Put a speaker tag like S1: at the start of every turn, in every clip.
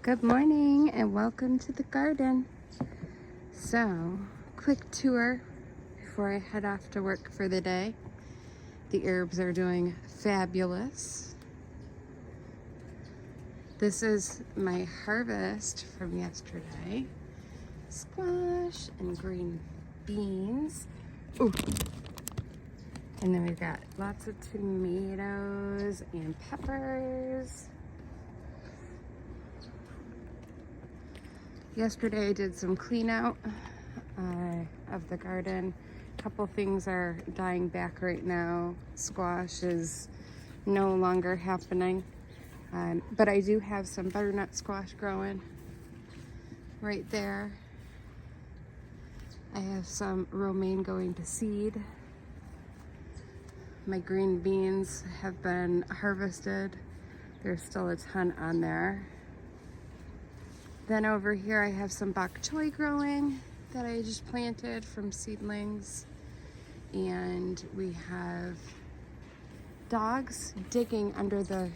S1: Good morning and welcome to the garden. So, quick tour before I head off to work for the day. The herbs are doing fabulous. This is my harvest from yesterday. Squash and green beans. Ooh. And then we've got lots of tomatoes and peppers. Yesterday I did some clean out of the garden. A couple things are dying back right now. Squash is no longer happening. But I do have some butternut squash growing right there. I have some romaine going to seed. My green beans have been harvested. There's still a ton on there. Then over here I have some bok choy growing that I just planted from seedlings. And we have dogs digging under the...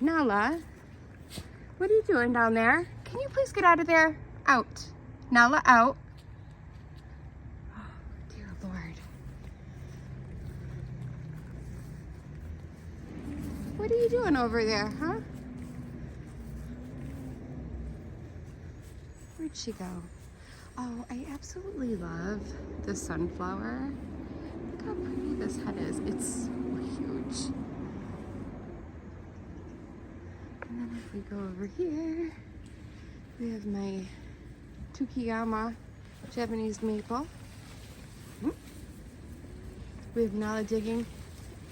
S1: Nala, what are you doing down there? Can you please get out of there? Out. Nala, out. Oh, dear Lord. What are you doing over there, huh? Where'd she go? Oh, I absolutely love the sunflower. Look how pretty this head is. It's huge. And then if we go over here, we have my Tukiyama Japanese maple. We have Nala digging.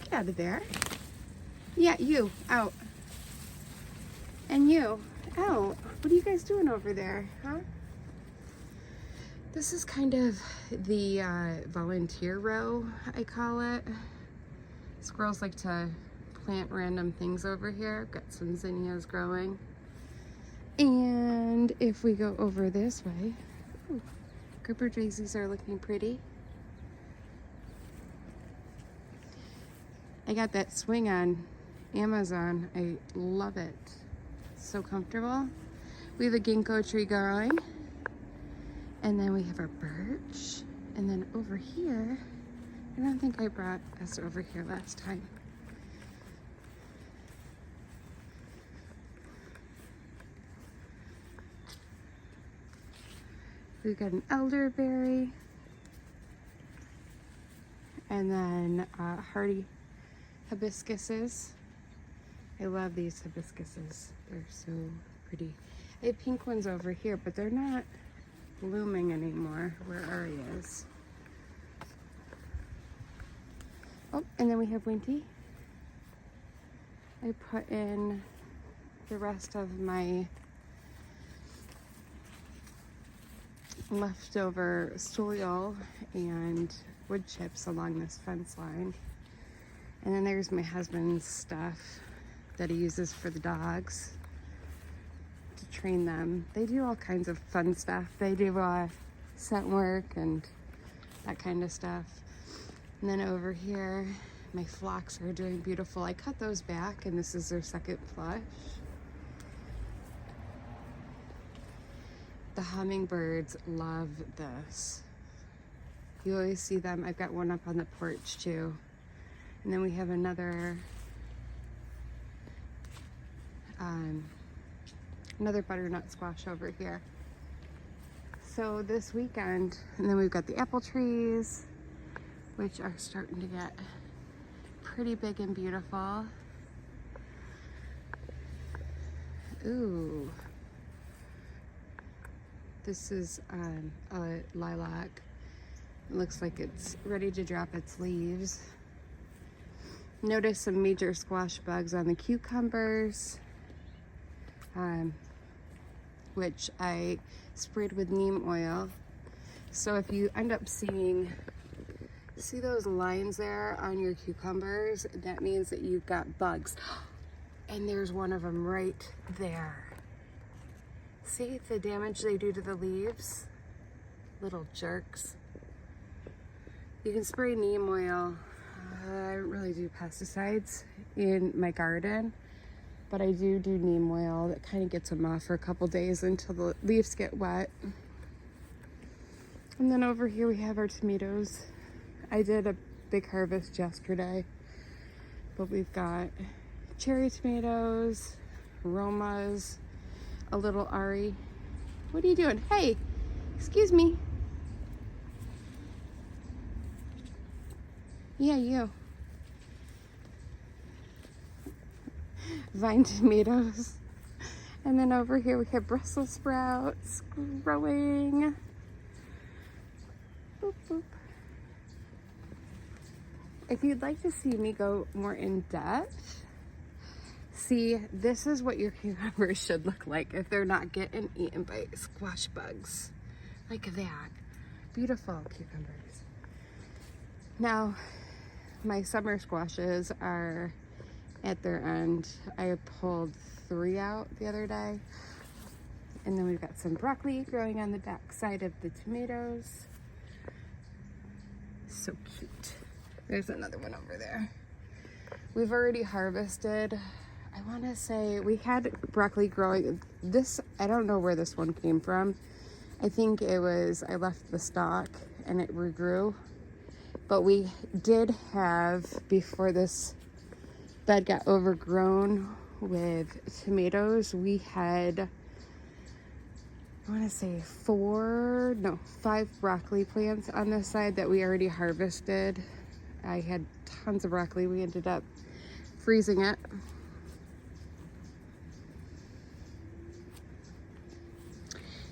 S1: Get out of there. Yeah, you, out. And you, out. What are you guys doing over there, huh? This is kind of the volunteer row, I call it. Squirrels like to plant random things over here. I've got some zinnias growing. And if we go over this way, ooh, Gerber daisies are looking pretty. I got that swing on Amazon. I love it. So comfortable. We have a ginkgo tree growing. And then we have our birch. And then over here, I don't think I brought us over here last time. We've got an elderberry. And then hardy hibiscuses. I love these hibiscuses. They're so pretty. I have pink ones over here, but they're not blooming anymore where Ari is. Oh, and then we have Winty. I put in the rest of my leftover soil and wood chips along this fence line. And then there's my husband's stuff that he uses for the dogs to train them. They do all kinds of fun stuff. They do scent work and that kind of stuff. And then over here, my phlox are doing beautiful. I cut those back and this is their second flush. The hummingbirds love this. You always see them. I've got one up on the porch too. And then we have another butternut squash over here. So this weekend, and then we've got the apple trees, which are starting to get pretty big and beautiful. Ooh. This is a lilac. It looks like it's ready to drop its leaves. Notice some major squash bugs on the cucumbers, which I sprayed with neem oil. So if you end up see those lines there on your cucumbers, that means that you've got bugs. And there's one of them right there. See the damage they do to the leaves? Little jerks. You can spray neem oil. I don't really do pesticides in my garden. but I do neem oil that kind of gets them off for a couple days until the leaves get wet. And then over here we have our tomatoes. I did a big harvest yesterday, but we've got cherry tomatoes, Romas, a little Ari. What are you doing? Hey, excuse me. Yeah, you. Vine tomatoes. And then over here we have Brussels sprouts growing. Boop, boop. If you'd like to see me go more in depth, see, this is what your cucumbers should look like if they're not getting eaten by squash bugs. Like that. Beautiful cucumbers. Now, my summer squashes are at their end. I pulled 3 out the other day. And then we've got some broccoli growing on the back side of the tomatoes. So cute. There's another one over there. We've already harvested, I want to say, we had broccoli growing. This, I don't know where this one came from. I think it was, I left the stalk and it regrew. But we did have, before this bed got overgrown with tomatoes, we had, I want to say 5 broccoli plants on this side that we already harvested. I had tons of broccoli. We ended up freezing it.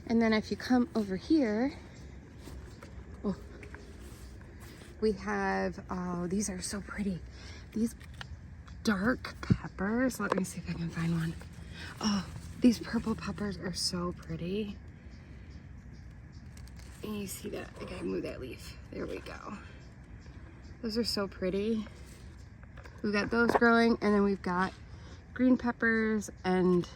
S1: And then if you come over here, oh, we have, oh, these are so pretty. These dark peppers. Let me see if I can find one. Oh, these purple peppers are so pretty. And you see that? I gotta move that leaf. There we go. Those are so pretty. We've got those growing, and then we've got green peppers and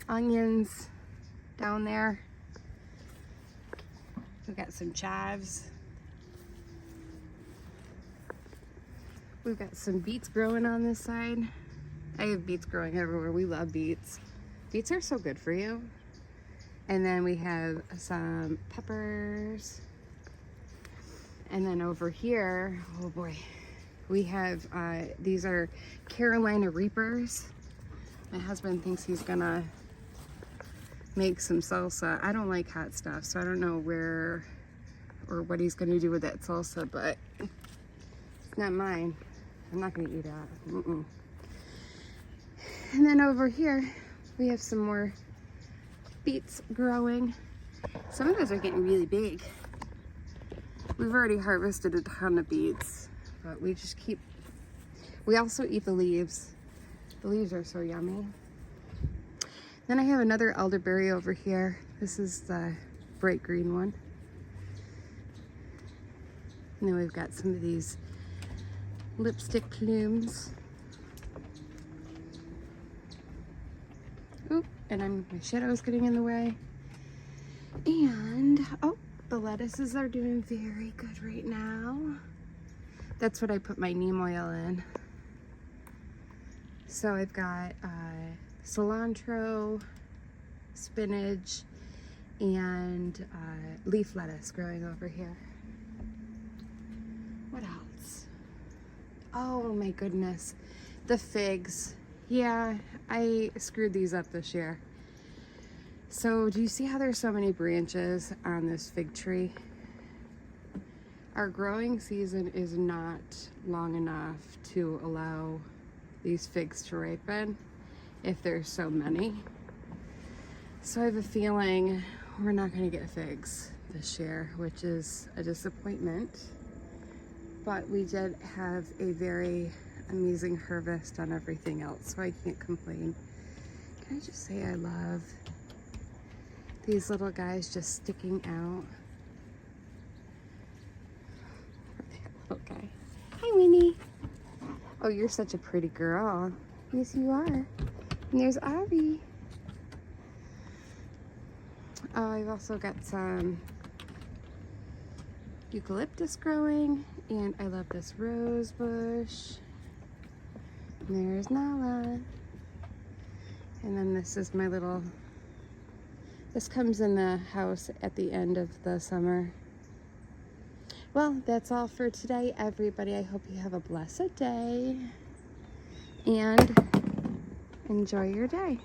S1: onions down there. We've got some chives. We've got some beets growing on this side. I have beets growing everywhere. We love beets. Beets are so good for you. And then we have some peppers. And then over here, oh boy, we have, these are Carolina Reapers. My husband thinks he's gonna make some salsa. I don't like hot stuff, so I don't know where or what he's gonna do with that salsa, but it's not mine. I'm not gonna eat that. Mm-mm. And then over here, we have some more beets growing. Some of those are getting really big. We've already harvested a ton of beets, but we just keep, we also eat the leaves. The leaves are so yummy. Then I have another elderberry over here. This is the bright green one. And then we've got some of these lipstick plumes. Oop, and my shadow's getting in the way. And, oh, the lettuces are doing very good right now. That's what I put my neem oil in. So I've got cilantro, spinach, and leaf lettuce growing over here. What else? Oh my goodness, the figs. Yeah, I screwed these up this year. So do you see how there's so many branches on this fig tree? Our growing season is not long enough to allow these figs to ripen if there's so many. So I have a feeling we're not going to get figs this year, which is a disappointment. But we did have a very amazing harvest on everything else, so I can't complain. Can I just say I love these little guys just sticking out? Little guy. Hi, Winnie. Oh, you're such a pretty girl. Yes, you are. And there's Abby. Oh, I've also got some eucalyptus growing, and I love this rose bush. And there's Nala. And then this is my little, this comes in the house at the end of the summer. Well, that's all for today, everybody. I hope you have a blessed day and enjoy your day.